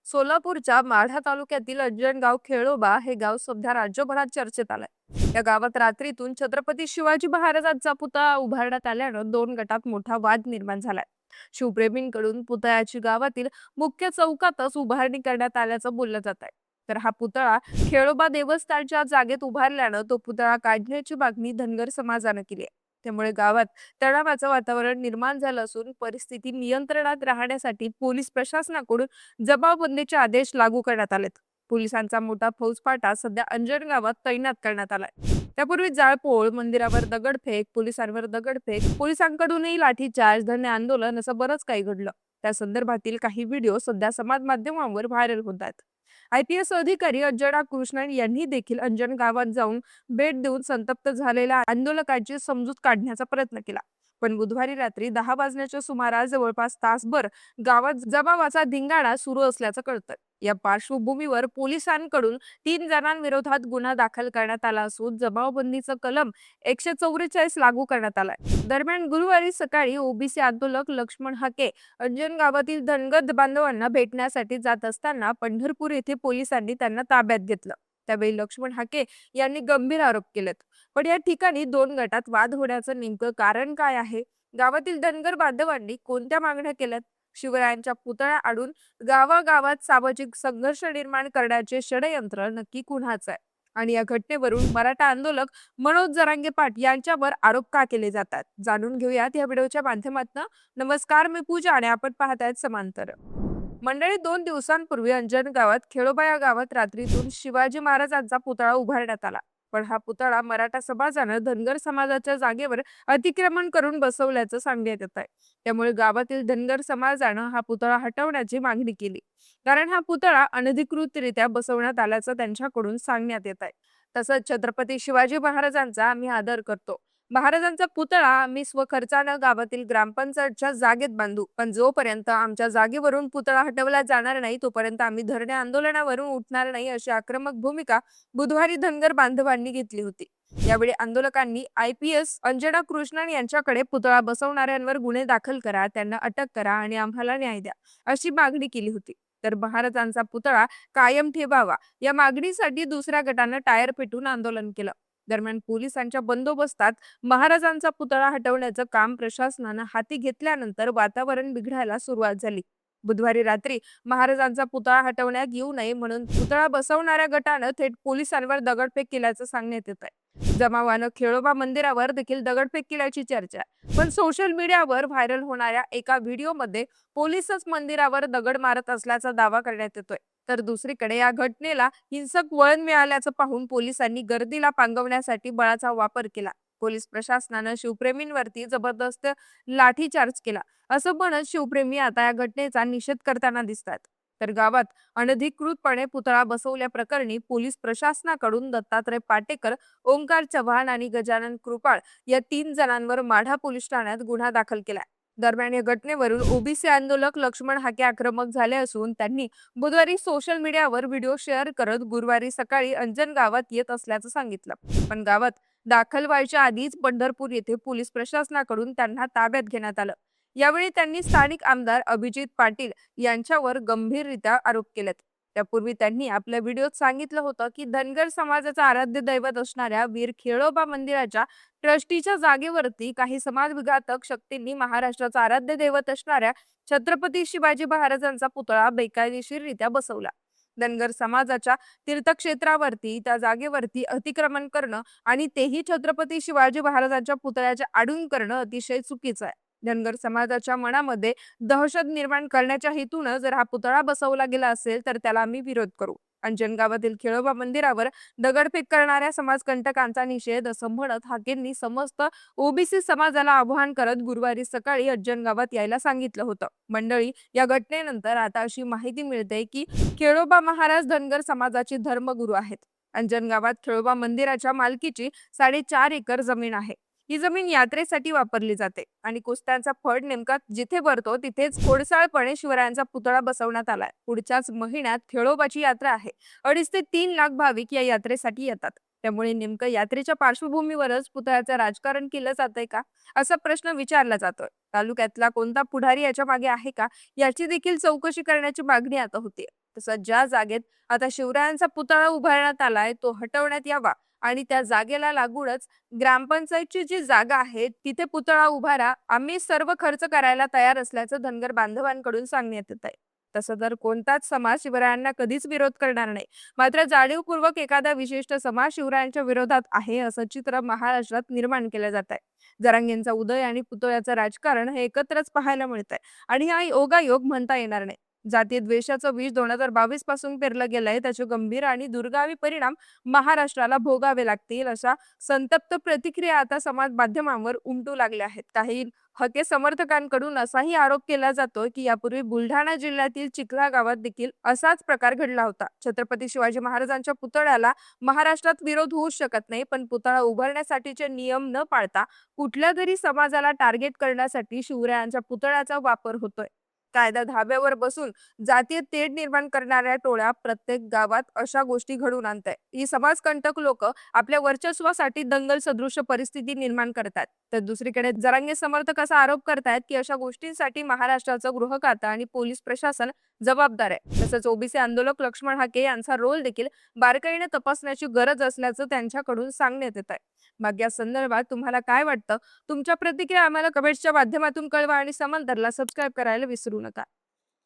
सोलापूरच्या माढा तालुक्यातील अंजनगाव खेळोबा हे गाव सध्या राज्यभरात चर्चेत आलंय। या गावात रात्रीतून छत्रपती शिवाजी महाराजांचा पुतळा उभारण्यात आल्यानं दोन गटात मोठा वाद निर्माण झालाय। शिवप्रेमींकडून पुतळ्याची गावातील मुख्य चौकातच उभारणी करण्यात आल्याचं बोललं जात आहे। तर हा पुतळा खेळोबा देवस्थानच्या जागेत उभारल्यानं तो पुतळा काढण्याची मागणी धनगर समाजानं केली आहे। त्यामुळे गावात तणावाचं वातावरण निर्माण झालं असून परिस्थिती नियंत्रणात राहण्यासाठी पोलीस प्रशासनाकडून जमावबंदीचे आदेश लागू करण्यात आलेत। पोलिसांचा मोठा फौजफाटा सध्या अंजन गावात तैनात करण्यात आलाय। त्यापूर्वी जाळपोळ, मंदिरावर दगडफेक, पोलिसांवर दगडफेक, पोलिसांकडूनही लाठीचार्ज, धरणे आंदोलन असं बरंच काही घडलं। त्या संदर्भातील काही व्हिडिओ सध्या समाज माध्यमांवर व्हायरल होत आहेत। IPS अधिकारी अंजना कृष्णन यांनी देखील अंजन गावात जाऊन भेट देऊन संतप्त झालेल्या आंदोलकांची समजूत काढण्याचा प्रयत्न केला। पण बुधवारी रात्री 10 वाजण्याच्या सुमारास जवळपास तासभर गावात जमावाचा धिंगाणा सुरू असल्याचं कळतं। या पार्श्वभूमीवर पोलिसांकडून 3 जणांविरोधात गुन्हा दाखल करण्यात आला असून जमावबंदीचं कलम 144 लागू करण्यात आलाय। दरम्यान गुरुवारी सकाळी ओबीसी आंदोलक लक्ष्मण हाके अंजन गावातील धनगर बांधवांना भेटण्यासाठी जात असताना पंढरपूर येथे पोलिसांनी त्यांना ताब्यात घेतलं। त्यावेळी लक्ष्मण हाके यांनी गंभीर आरोप केलेत। पण या ठिकाणी दोन गटात वाद होण्याचं नेमकं कारण काय आहे? गावातील धनगर बांधवांनी कोणत्या मागण्या केल्यात? शिवरायांच्या पुतळ्या आडून गावागावात सामाजिक संघर्ष निर्माण करण्याचे षडयंत्र नक्की कुणाचं आहे? आणि या घटनेवरून मराठा आंदोलक मनोज जरांगे पाटील यांच्यावर आरोप का केले जातात? जाणून घेऊयात या व्हिडिओच्या माध्यमातून। नमस्कार, मी पूजा आणि आपण पाहतायत समांतर। मंडळी, 2 दिवसांपूर्वी अंजन गावात खेळोबा या गावात रात्रीतून शिवाजी महाराजांचा पुतळा उभारण्यात आला। पण हा पुतळा मराठा समाजानं धनगर समाजाच्या जागेवर अतिक्रमण करून बसवल्याचं सांगण्यात येत आहे। त्यामुळे गावातील धनगर समाजानं हा पुतळा हटवण्याची मागणी केली, कारण हा पुतळा अनधिकृतरित्या बसवण्यात आल्याचं त्यांच्याकडून सांगण्यात येत आहे। तसंच छत्रपती शिवाजी महाराजांचा आम्ही आदर करतो, महाराजांचा पुतळा आम्ही स्वखर्चानं गावातील ग्रामपंचायतच्या जागेत बांधू, पण जोपर्यंत आमच्या जागेवरून पुतळा हटवला जाणार नाही तोपर्यंत आम्ही धरणे आंदोलनावरून उठणार नाही, अशी आक्रमक भूमिका बुधवारी धनगर बांधवांनी घेतली होती। यावेळी आंदोलकांनी IPS अंजना कृष्णन यांच्याकडे पुतळा बसवणाऱ्यांवर गुन्हे दाखल करा, त्यांना अटक करा आणि आम्हाला न्याय द्या, अशी मागणी केली होती। तर महाराजांचा पुतळा कायम ठेवावा या मागणीसाठी दुसऱ्या गटानं टायर पेटून आंदोलन केलं। दरम्यान पोलिसांच्या बंदोबस्तात महाराजांचा पुतळा हटवण्याचं काम प्रशासनानं हाती घेतल्यानंतर वातावरण बिघडायला सुरुवात झाली। बुधवारी रात्री महाराजांचा पुतळा हटवण्यात येऊ नये म्हणून पुतळा बसवणाऱ्या गटानं थेट पोलिसांवर दगडफेक केल्याचं सांगण्यात येत आहे। जमावानं खेळोबा मंदिरावर देखील दगडफेक केल्याची चर्चा आहे। पण सोशल मीडियावर व्हायरल होणाऱ्या एका व्हिडिओमध्ये पोलिसच मंदिरावर दगड मारत असल्याचा दावा करण्यात येतोय। तर दुसरीकडे या घटनेला हिंसक वळण मिळाल्याचं पाहून पोलिसांनी गर्दीला पांगवण्यासाठी बळाचा वापर केला। पोलीस प्रशासनानं शिवप्रेमींवरती जबरदस्त लाठीचार्ज केला, असं म्हणत शिवप्रेमी आता या घटनेचा निषेध करताना दिसतात। तर गावात अनधिकृतपणे पुतळा बसवल्याप्रकरणी पोलीस प्रशासनाकडून दत्तात्रय पाटेकर, ओंकार चव्हाण आणि गजानन कृपाळ या 3 जणांवर माढा पोलीस ठाण्यात गुन्हा दाखल केलाय। दरम्यान या घटनेवरून ओबीसी आंदोलक लक्ष्मण हाके आक्रमक झाले असून त्यांनी बुधवारी सोशल मीडियावर व्हिडिओ शेअर करत गुरुवारी सकाळी अंजन गावात येत असल्याचं सांगितलं। पण गावात दाखल व्हायच्या आधीच पंढरपूर येथे पोलीस प्रशासनाकडून त्यांना ताब्यात घेण्यात आलं। यावेळी त्यांनी स्थानिक आमदार अभिजित पाटील यांच्यावर गंभीररित्या आरोप केलेत। त्यापूर्वी त्यांनी आपल्या व्हिडिओत सांगितलं होतं की धनगर समाजाचं आराध्य दैवत असणाऱ्या वीर खेळोबा मंदिराच्या ट्रस्टीच्या जागेवरती काही समाजविघातक शक्तींनी महाराष्ट्राचा आराध्य दैवत असणाऱ्या छत्रपती शिवाजी महाराजांचा पुतळा बेकायदेशीररित्या बसवला। धनगर समाजाच्या तीर्थक्षेत्रावरती त्या जागेवरती अतिक्रमण करणं आणि तेही छत्रपती शिवाजी महाराजांच्या पुतळ्याच्या आडून करणं अतिशय चुकीचं आहे। धनगर समाजाच्या मनामध्ये दहशत निर्माण करण्याच्या हेतून जर हा पुतळा बसवला गेला असेल तर त्याला आम्ही विरोध करू। अंजन गावातील खेळोबा मंदिरावर दगडफेक करणाऱ्या समाजकंटकांचा निषेध असं म्हणत हाकेंनी समस्त ओबीसी समाजाला आवाहन करत गुरुवारी सकाळी अंजन गावात यायला सांगितलं होतं। मंडळी, या घटनेनंतर आता अशी माहिती मिळते की खेळोबा महाराज धनगर समाजाचे धर्मगुरू आहेत। अंजन गावात खेळोबा मंदिराच्या मालकीची 4.5 एकर जमीन आहे। ही जमीन यात्रेसाठी वापरली जाते आणि कुस्त्यांचा फड नेमका जिथे भरतो तिथेच खोडसाळपणे शिवरायांचा पुतळा बसवण्यात आलाय। पुढच्याच महिन्यात खेळोबाची यात्रा आहे। 2.5 ते 3 लाख भाविक या यात्रेसाठी येतात। त्यामुळे नेमकं यात्रेच्या पार्श्वभूमीवरच पुतळ्याचं राजकारण केलं जातंय का, असा प्रश्न विचारला जातोय। तालुक्यातला कोणता पुढारी याच्या मागे आहे का, याची देखील चौकशी करण्याची मागणी आता होते। तसंच ज्या जागेत आता शिवरायांचा पुतळा उभारण्यात आलाय तो हटवण्यात यावा आणि त्या जागेला लागूनच ग्रामपंचायतची जी जागा आहे तिथे पुतळा उभारा, आम्ही सर्व खर्च करायला तयार असल्याचं धनगर बांधवांकडून सांगण्यात येत आहे. तसं तर कोणताच समाज शिवरायांना कधीच विरोध करणार नाही. मात्र जाणीवपूर्वक एखादा विशिष्ट समाज शिवरायांच्या विरोधात आहे असं चित्र महाराष्ट्रात निर्माण केलं जात आहे. जरांगेंचा उदय आणि पुतळ्याचं राजकारण हे एकत्रच पाहायला मिळत आहे आणि हा योगायोग म्हणता येणार नाही. जातीय द्वेषाचं बीज 2022 पासून पेरलं गेलंय, त्याचे गंभीर आणि दुर्गावी परिणाम महाराष्ट्राला भोगावे लागतील अशा संतप्त प्रतिक्रिया आता समाज माध्यमांवर उमटू लागल्या आहेत. काही हके समर्थकांकडून असाही आरोप केला जातोय की यापूर्वी बुलढाणा जिल्ह्यातील चिखला गावात देखील असाच प्रकार घडला होता. छत्रपती शिवाजी महाराजांच्या पुतळ्याला महाराष्ट्रात विरोध होऊ शकत नाही, पण पुतळा उभारण्यासाठीचे नियम न पाळता कुठल्या तरी समाजाला टार्गेट करण्यासाठी शिवरायांच्या पुतळ्याचा वापर होतोय. कायदा धाब्यावर बसून जातीय तेढ निर्माण करणाऱ्या टोळ्या प्रत्येक गावात अशा गोष्टी घडवून आणताय. ही समाजकंटक लोक आपल्या वर्चस्वासाठी दंगल सदृश परिस्थिती निर्माण करतात. तर दुसरीकडे जरांगे समर्थक असा आरोप करतायत की अशा गोष्टींसाठी महाराष्ट्राचं गृह खातं आणि पोलीस प्रशासन जबाबदार आहे. तसंच ओबीसी आंदोलक लक्ष्मण हाके यांचा रोल देखील बारकाईने तपासण्याची गरज असल्याचं त्यांच्याकडून सांगण्यात येत आहे. मग या संदर्भात तुम्हाला काय वाटतं? तुमच्या प्रतिक्रिया आम्हाला कमेंट्सच्या माध्यमातून कळवा आणि समांतरला सबस्क्राईब करायला विसरू नका.